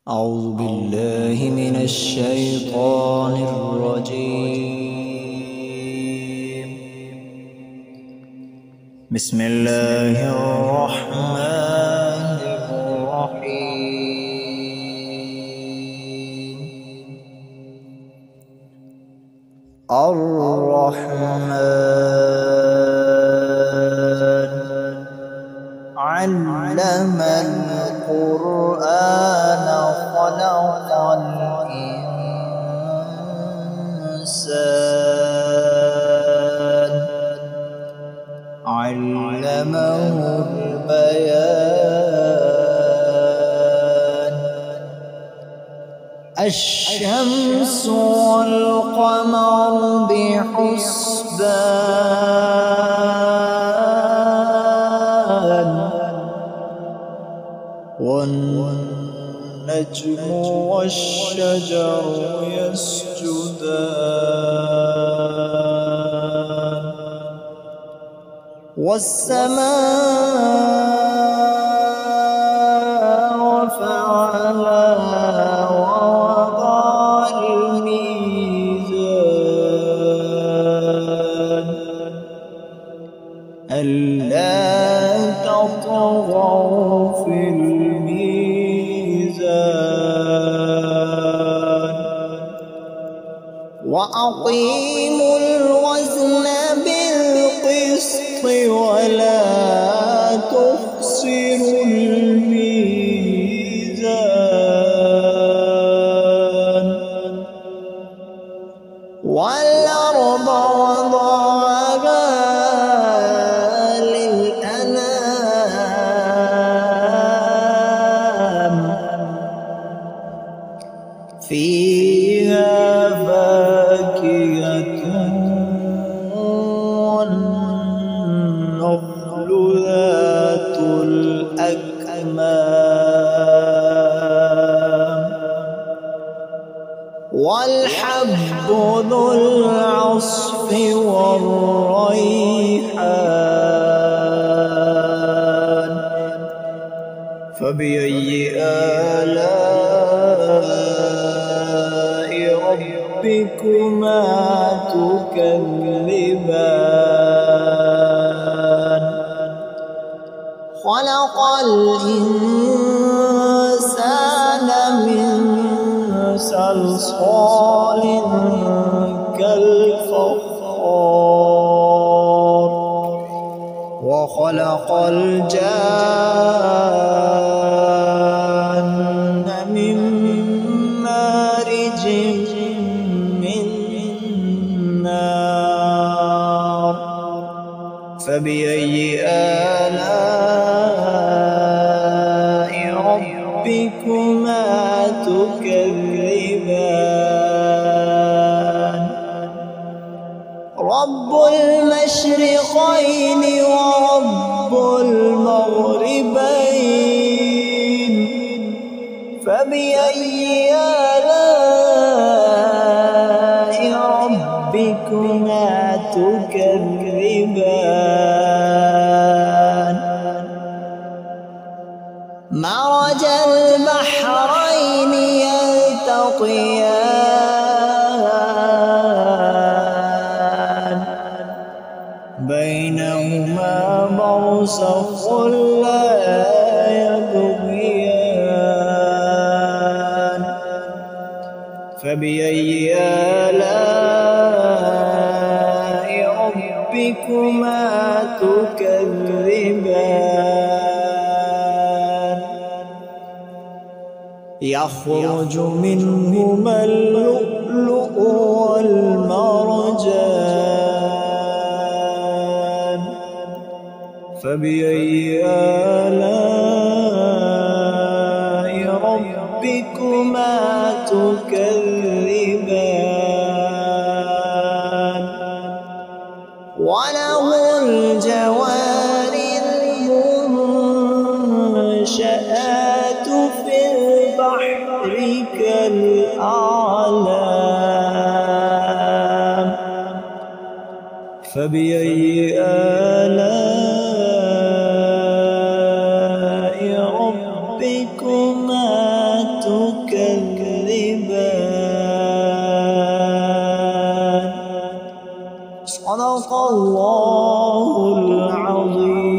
أعوذ بالله من الشيطان الرجيم. بسم الله الرحمن الرحيم. الرحمن علم القرآن خلق الإنسان علمه البيان. الشمس والقمر بحسبان والنجم والشجر يسجدان والسماء رفعها ووضع الميزان ألا تطغوا في الميزان وأقيموا الوزن بالقسط ولا تخسروا الميزان والأرض وضعها للأنام فيها فاكهة والنخل ذات الأكمام والحب ذو العصف والريحان فبأي آلاء ربكما تكذبان خلق الإنسان من صلصال كالفخار وخلق الجان من مارج من نار فبأي آلاء ربكما تكذبان رب المشرقين ورب المغربين فبأي آلاء ربكما تكذبان مرج البحرين يلتقيان بينهما برزخ لا يبغيان فبأي آلاء ربكما تكذبان يخرج منهما اللؤلؤ والمرجان فبأي آلاء ربكما تكذبان وله الجوار المنشآت في البحر كالأعلام فبأي آلاء ربكما تكذبان صدق الله العظيم.